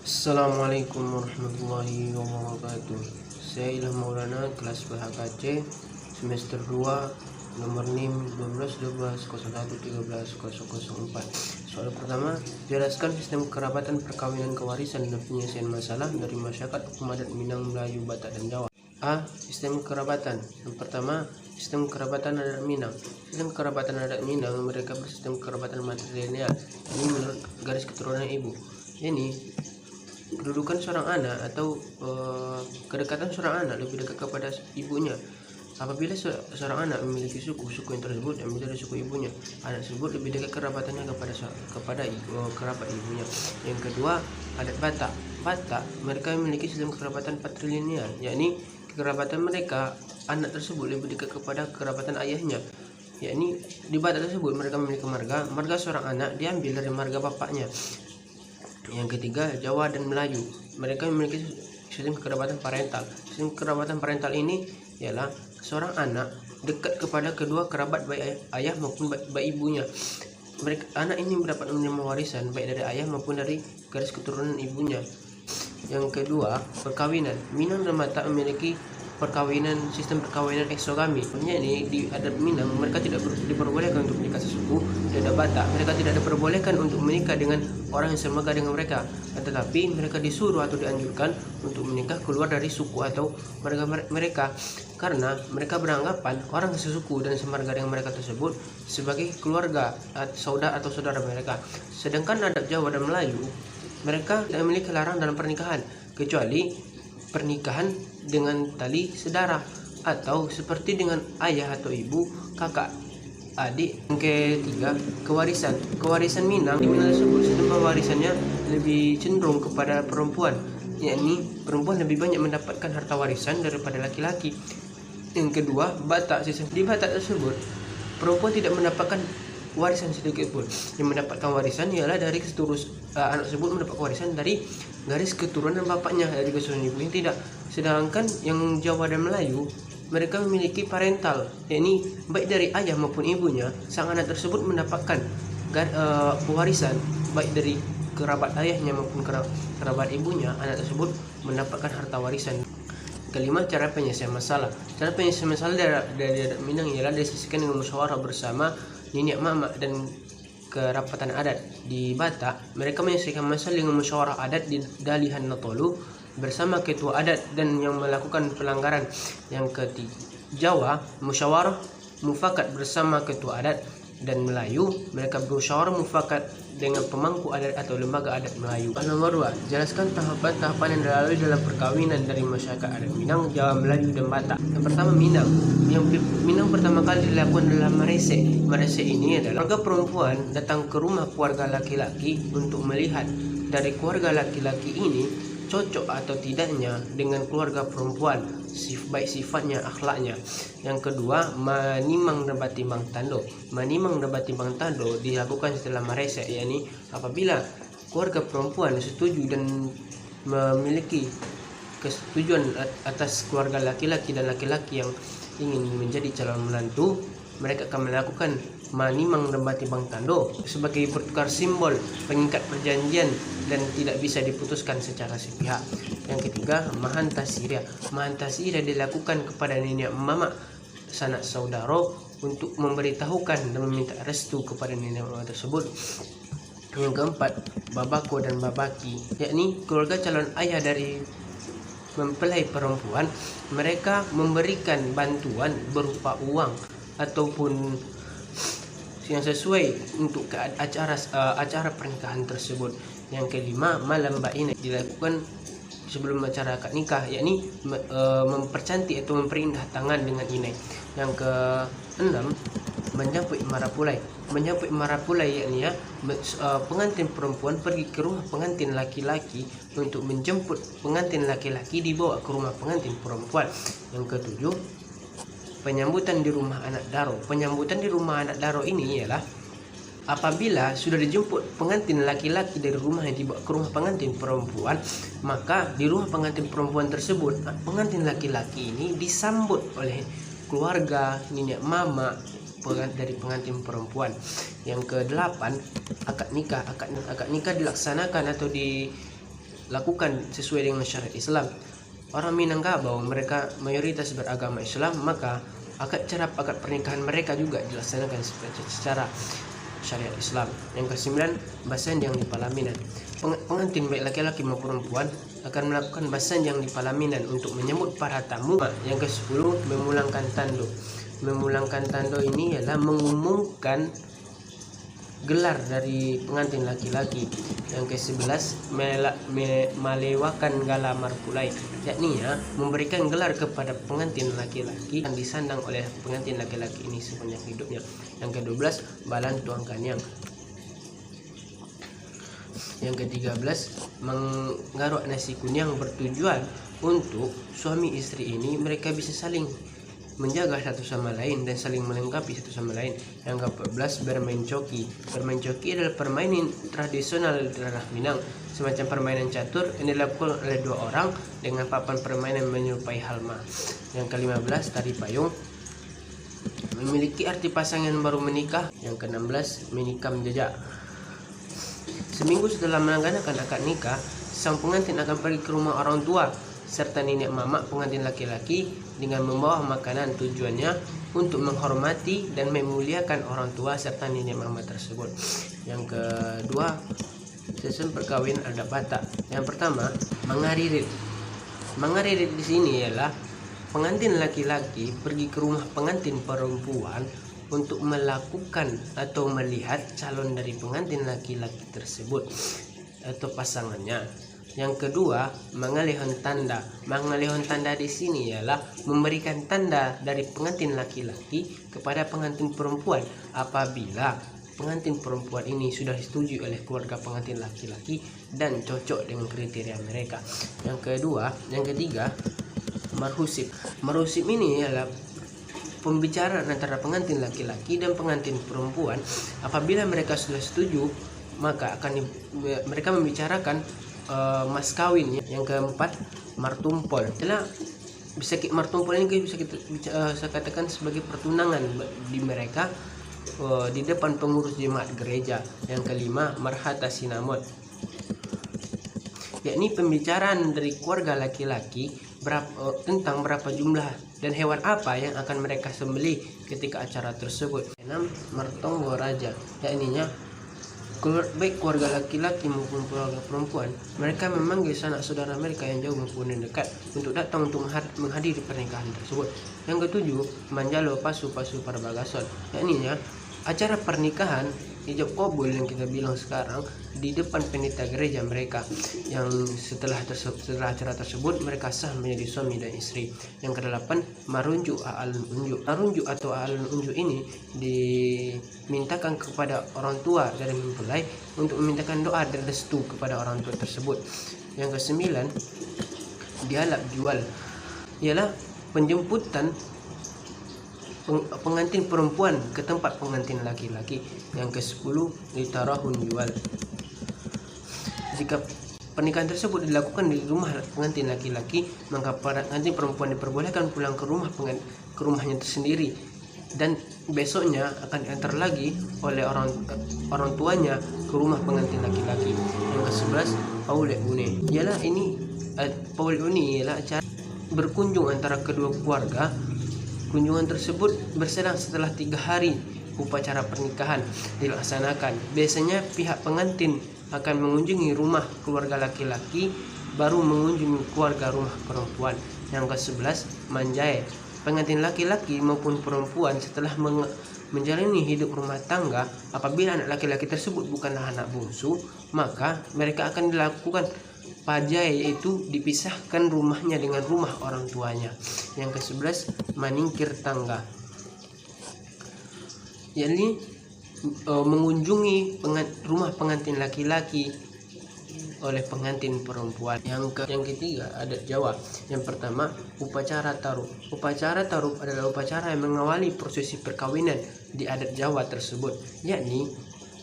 Assalamualaikum warahmatullahi wabarakatuh. Saya Ilham Maulana, kelas PHKC semester 2, nomor NIM 121201130004. Soal pertama, jelaskan sistem kerabatan, perkawinan, kewarisan dan penyelesaian masalah dari masyarakat hukum adat Minang, Melayu, Batak dan Jawa. A. Sistem kerabatan. Yang pertama, sistem kerabatan adat Minang. Sistem kerabatan adat Minang, mereka bersistem kerabatan matrilineal. Ini menurut garis keturunan ibu. Ini kedudukan seorang anak atau kedekatan seorang anak lebih dekat kepada ibunya. Apabila seorang anak memiliki suku yang tersebut ambil dari suku ibunya, anak tersebut lebih dekat kerabatannya kepada kerabat ibunya. Yang kedua, adat Batak. Batak, mereka memiliki sistem kerabatan patrilineal, yakni kerabatan mereka anak tersebut lebih dekat kepada kerabatan ayahnya. Yakni di Batak tersebut mereka memiliki marga seorang anak diambil dari marga bapaknya. Yang ketiga, Jawa dan Melayu, mereka memiliki sistem kerabatan parental. Sistem kerabatan parental ini ialah seorang anak dekat kepada kedua kerabat baik ayah maupun baik ibunya. Anak ini mendapat menerima warisan baik dari ayah maupun dari garis keturunan ibunya. Yang kedua, perkawinan. Minang dan Batak memiliki sistem perkawinan eksogami. Ini di adat Minang mereka tidak diperbolehkan untuk menikah sesuku. Di adat Batak mereka tidak diperbolehkan untuk menikah dengan orang yang semarga dengan mereka, tetapi mereka disuruh atau dianjurkan untuk menikah keluar dari suku atau marga mereka, karena mereka beranggapan orang sesuku dan semarga dengan mereka tersebut sebagai keluarga, saudara atau saudara mereka. Sedangkan adat Jawa dan Melayu, mereka tidak memiliki larang dalam pernikahan kecuali pernikahan dengan tali sedara atau seperti dengan ayah atau ibu, kakak, adik. Yang ketiga, kewarisan. Kewarisan Minang, di Minang tersebut sistem pewarisannya lebih cenderung kepada perempuan, yakni perempuan lebih banyak mendapatkan harta warisan daripada laki-laki. Yang kedua, Batak. Di Batak tersebut perempuan tidak mendapatkan warisan sedikit pun. Yang mendapatkan warisan ialah dari anak tersebut mendapat warisan dari garis keturunan bapaknya, dari keturunan ibunya tidak. Sedangkan yang Jawa dan Melayu, mereka memiliki parental, yakni baik dari ayah maupun ibunya, sang anak tersebut mendapatkan warisan baik dari kerabat ayahnya maupun kerabat ibunya. Anak tersebut mendapatkan harta warisan. Kelima, cara penyelesaian masalah. Cara penyelesaian masalah dari adat Minang ialah diselesaikan dengan musyawarah bersama nenek mama dan kerapatan adat. Di Batak, mereka menyelesaikan masalah dengan musyawarah adat di Dalihan Natolu bersama ketua adat dan yang melakukan pelanggaran. Yang ketiga, Jawa, musyawarah mufakat bersama ketua adat, dan Melayu, mereka bermusyawarah mufakat dengan pemangku adat atau lembaga adat Melayu. Nomor 2, jelaskan tahapan-tahapan yang dilalui dalam perkawinan dari masyarakat adat Minang, Jawa, Melayu, dan Batak. Yang pertama, Minang. Yang Minang pertama kali dilakukan adalah marese. Marese ini adalah keluarga perempuan datang ke rumah keluarga laki-laki untuk melihat dari keluarga laki-laki ini cocok atau tidaknya dengan keluarga perempuan, baik sifatnya, akhlaknya. Yang kedua, manimang dan batimbang tando. Manimang dan batimbang tando dilakukan setelah marese, yakni apabila keluarga perempuan setuju dan memiliki kesetujuan atas keluarga laki-laki dan laki-laki yang ingin menjadi calon menantu, mereka akan melakukan manimang dan batimbang tando sebagai bertukar simbol pengikat perjanjian dan tidak bisa diputuskan secara sepihak. Yang ketiga, mahantasiria. Mahantasiria dilakukan kepada nenek mama sanak saudara untuk memberitahukan dan meminta restu kepada nenek mama tersebut. Yang keempat, babako dan babaki, yakni keluarga calon ayah dari mempelai perempuan. Mereka memberikan bantuan berupa uang ataupun yang sesuai untuk acara pernikahan tersebut. Yang kelima, malam bainah dilakukan sebelum acara akad nikah, yakni mempercantik atau memperindah tangan dengan inai. Yang keenam, menjemput marapulai. Menjemput marapulai yakni pengantin perempuan pergi ke rumah pengantin laki-laki untuk menjemput pengantin laki-laki dibawa ke rumah pengantin perempuan. Yang ketujuh, penyambutan di rumah anak daro. Penyambutan di rumah anak daro ini ialah apabila sudah dijemput pengantin laki-laki dari rumah yang dibawa ke rumah pengantin perempuan, maka di rumah pengantin perempuan tersebut pengantin laki-laki ini disambut oleh keluarga, nenek mama dari pengantin perempuan. Yang kedelapan, akad nikah. Akad nikah dilaksanakan atau lakukan sesuai dengan syariat Islam. Orang Minangkabau mereka mayoritas beragama Islam, maka akad pernikahan mereka juga dilaksanakan secara syariat Islam. Yang ke-9, basanjang di pelaminan. Pengantin baik laki-laki maupun perempuan akan melakukan basanjang di pelaminan untuk menyambut para tamu. Yang ke-10, memulangkan tando. Memulangkan tando ini ialah mengumumkan gelar dari pengantin laki-laki. Yang ke-11, melewakan gala marpulai, yakni memberikan gelar kepada pengantin laki-laki yang disandang oleh pengantin laki-laki ini sepanjang hidupnya. Yang ke-12, balan tuang kanyang. Yang ke-13, menggaruk nasi kunyang bertujuan untuk suami istri ini mereka bisa saling menjaga satu sama lain dan saling melengkapi satu sama lain. Yang ke-14, bermain coki. Bermain coki adalah permainan tradisional di tanah Minang, semacam permainan catur yang dilakukan oleh dua orang dengan papan permainan menyerupai halma. Yang ke-15, tari payung. Memiliki arti pasangan baru menikah. Yang ke-16, menikam jejak. Seminggu setelah melaksanakan akad nikah, sang pengantin akan pergi ke rumah orang tua serta nenek mamak pengantin laki-laki dengan membawa makanan. Tujuannya untuk menghormati dan memuliakan orang tua serta nenek mamak tersebut. Yang kedua, susun perkawinan adat Batak. Yang pertama, mangaririt. Mangaririt di sini ialah pengantin laki-laki pergi ke rumah pengantin perempuan untuk melakukan atau melihat calon dari pengantin laki-laki tersebut atau pasangannya. Yang kedua, mengalihkan tanda. Mengalihkan tanda di sini ialah memberikan tanda dari pengantin laki-laki kepada pengantin perempuan apabila pengantin perempuan ini sudah disetujui oleh keluarga pengantin laki-laki dan cocok dengan kriteria mereka. Yang ketiga, marhusib. Marhusib ini ialah pembicaraan antara pengantin laki-laki dan pengantin perempuan. Apabila mereka sudah setuju, maka mereka membicarakan mas kawin. Yang keempat, martumpol. Martumpol ini bisa kita katakan sebagai pertunangan di mereka di depan pengurus jemaat gereja. Yang kelima, marhata sinamot, yakni pembicaraan dari keluarga laki-laki tentang berapa jumlah dan hewan apa yang akan mereka sembelih ketika acara tersebut. 6, mertonggo raja, yakni baik keluarga laki-laki maupun keluarga perempuan mereka memanggil sanak saudara mereka yang jauh maupun yang dekat untuk datang untuk menghadiri pernikahan tersebut. Yang ketujuh, manjalo pasu parbagason, yakni acara pernikahan ijab kabul yang kita bilang sekarang di depan pendeta gereja mereka, yang setelah acara tersebut mereka sah menjadi suami dan istri. Yang kedelapan, marunjuk aalun unjuk. Marunjuk atau aalun unjuk ini dimintakan kepada orang tua dari mempelai untuk memintakan doa dan restu kepada orang tua tersebut. Yang kesembilan, dialab jual, ialah penjemputan pengantin perempuan ke tempat pengantin laki-laki. Yang ke-10, ditarahun jual. Jika pernikahan tersebut dilakukan di rumah pengantin laki-laki, maka pengantin perempuan diperbolehkan pulang ke rumahnya tersendiri dan besoknya akan diantar lagi oleh orang tuanya ke rumah pengantin laki-laki. Yang ke-11, paulek une. Paulek une ialah acara berkunjung antara kedua keluarga. Kunjungan tersebut berselang setelah 3 hari upacara pernikahan dilaksanakan. Biasanya pihak pengantin akan mengunjungi rumah keluarga laki-laki, baru mengunjungi keluarga rumah perempuan. Yang ke-11, manjai. Pengantin laki-laki maupun perempuan setelah menjalani hidup rumah tangga, apabila anak laki-laki tersebut bukanlah anak bungsu, maka mereka akan dilakukan pajai, yaitu dipisahkan rumahnya dengan rumah orang tuanya. Yang ke-11, maningkir tangga, yakni mengunjungi rumah pengantin laki-laki oleh pengantin perempuan. Yang ketiga, adat Jawa. Yang pertama, upacara taruh. Upacara taruh adalah upacara yang mengawali prosesi perkawinan di adat Jawa tersebut, yakni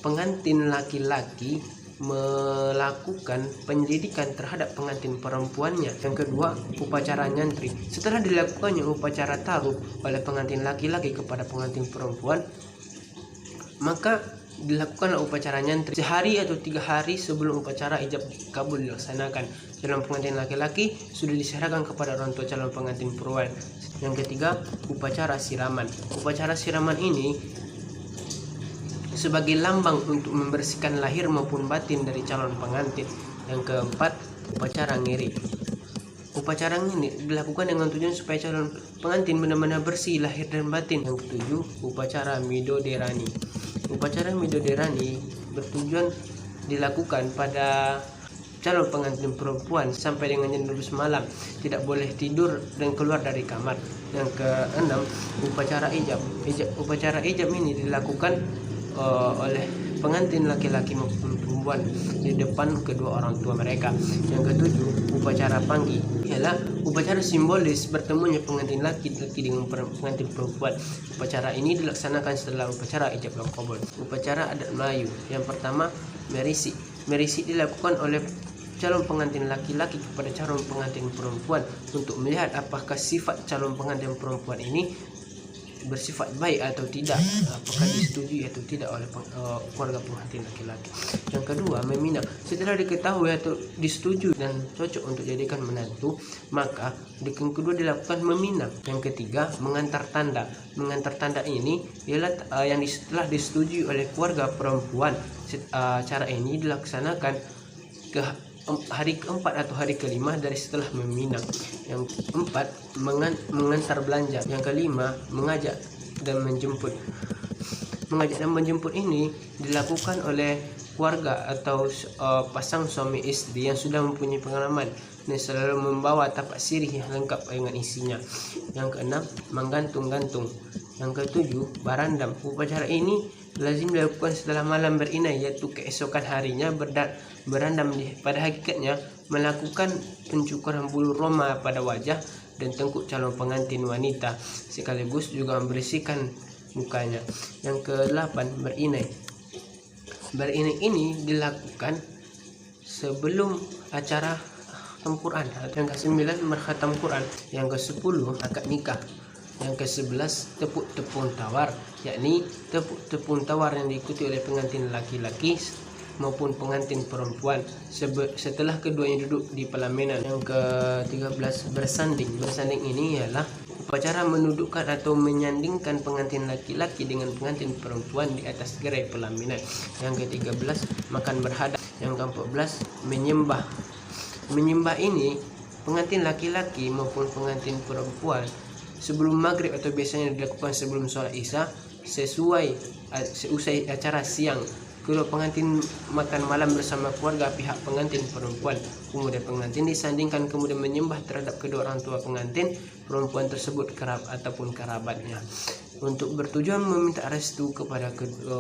pengantin laki-laki melakukan penyelidikan terhadap pengantin perempuannya. Yang kedua, upacara nyantri. Setelah dilakukannya upacara taruh oleh pengantin laki-laki kepada pengantin perempuan, maka dilakukanlah upacara nyantri sehari atau 3 hari sebelum upacara ijab kabul dilaksanakan. Calon pengantin laki-laki sudah diserahkan kepada orang tua calon pengantin perempuan. Yang ketiga, upacara siraman. Upacara siraman ini sebagai lambang untuk membersihkan lahir maupun batin dari calon pengantin. Yang keempat, upacara ngiri. Upacara ini dilakukan dengan tujuan supaya calon pengantin benar-benar bersih lahir dan batin. Yang ketujuh, upacara midodarani. Upacara midodarani bertujuan dilakukan pada calon pengantin perempuan sampai dengan jam 12 malam, tidak boleh tidur dan keluar dari kamar. Yang keenam, upacara ijab. Upacara ijab ini dilakukan oleh pengantin laki-laki maupun perempuan di depan kedua orang tua mereka. Yang ketujuh, upacara panggi ialah upacara simbolis bertemunya pengantin laki-laki dengan pengantin perempuan. Upacara ini dilaksanakan setelah upacara ijab dan qabul. Upacara adat Melayu. Yang pertama, merisi. Merisi dilakukan oleh calon pengantin laki-laki kepada calon pengantin perempuan untuk melihat apakah sifat calon pengantin perempuan ini bersifat baik atau tidak, apakah disetujui atau tidak oleh keluarga pengantin laki-laki. Yang kedua, meminang. Setelah diketahui atau disetujui dan cocok untuk jadikan menantu, maka yang kedua dilakukan meminang. Yang ketiga, mengantar tanda. Mengantar tanda ini ialah yang setelah disetujui oleh keluarga perempuan. Cara ini dilaksanakan ke hari keempat atau hari kelima dari setelah meminang. Yang keempat, mengantar belanja. Yang kelima, mengajak dan menjemput. Mengajak dan menjemput ini dilakukan oleh keluarga atau pasang suami istri yang sudah mempunyai pengalaman dan selalu membawa tapak sirih yang lengkap dengan isinya. Yang keenam, menggantung-gantung. Yang ketujuh, barandam. Upacara ini lazim dilakukan setelah malam berinai, yaitu keesokan harinya berandam. Pada hakikatnya melakukan pencukuran bulu roma pada wajah dan tengkuk calon pengantin wanita, sekaligus juga membersihkan mukanya. Yang ke-8, berinai. Berinai ini dilakukan sebelum acara khatam Quran. Yang ke-9, berkhatam Quran. Yang ke-10, akad nikah. Yang ke-11, tepuk-tepung tawar, yakni tepuk-tepung tawar yang diikuti oleh pengantin laki-laki maupun pengantin perempuan setelah keduanya duduk di pelaminan. Yang ke-13, bersanding. Bersanding ini ialah upacara menudukkan atau menyandingkan pengantin laki-laki dengan pengantin perempuan di atas gerai pelaminan. Yang ke-13, makan berhadap. Yang ke-14, menyembah. Menyembah ini pengantin laki-laki maupun pengantin perempuan sebelum maghrib atau biasanya dilakukan sebelum sholat isya, seusai acara siang, kedua pengantin makan malam bersama keluarga pihak pengantin perempuan. Kemudian pengantin disandingkan kemudian menyembah terhadap kedua orang tua pengantin perempuan tersebut ataupun kerabatnya untuk bertujuan meminta restu kepada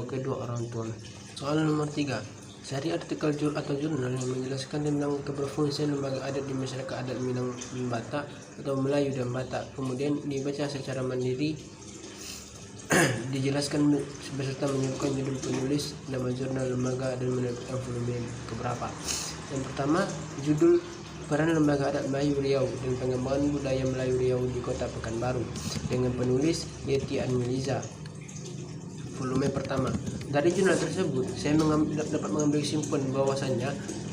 kedua orang tua. Soalan nomor 3. Cari artikel atau jurnal yang menjelaskan tentang keberfungsian lembaga adat di masyarakat adat Minang Batak atau Melayu dan Batak. Kemudian dibaca secara mandiri, dijelaskan beserta menyebutkan judul penulis, nama jurnal lembaga, dan menerbitkan volume keberapa. Yang pertama, judul peran lembaga adat Melayu Riau dan pengembangan budaya Melayu Riau di Kota Pekanbaru, dengan penulis Yeti Anmeliza. Volume pertama. Dari jurnal tersebut, saya dapat mengambil kesimpulan bahwasannya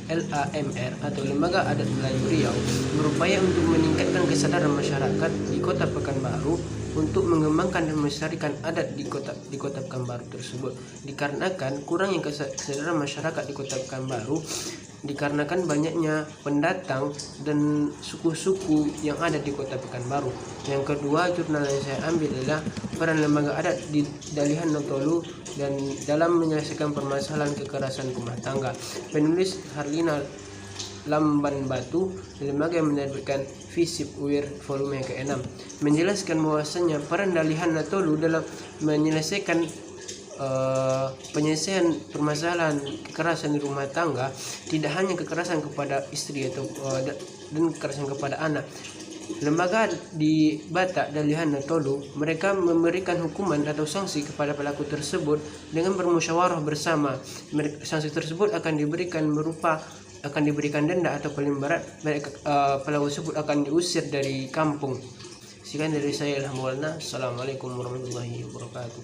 LAMR atau Lembaga Adat Melayu Riau berupaya untuk meningkatkan kesadaran masyarakat di Kota Pekanbaru untuk mengembangkan dan melestarikan adat di kota Pekanbaru tersebut. Dikarenakan kurangnya kesadaran masyarakat di Kota Pekanbaru, dikarenakan banyaknya pendatang dan suku-suku yang ada di Kota Pekanbaru. Yang kedua, jurnal yang saya ambil adalah peran lembaga adat di Dalihan Notolu dan dalam menyelesaikan permasalahan kekerasan rumah tangga. Penulis Harlina Lamban Batu, lembaga yang menerbitkan Visip Uir volume ke-6, menjelaskan bahwasanya peran Dalihan Notolu dalam menyelesaikan penyelesaian permasalahan kekerasan di rumah tangga, tidak hanya kekerasan kepada istri atau dan kekerasan kepada anak. Lembaga di Batak Dalihan Notolu, mereka memberikan hukuman atau sanksi kepada pelaku tersebut dengan bermusyawarah bersama. Sanksi tersebut akan diberikan denda atau paling berat pelaku tersebut akan diusir dari kampung. Sekian dari saya, Ilham Maulana. Assalamualaikum warahmatullahi wabarakatuh.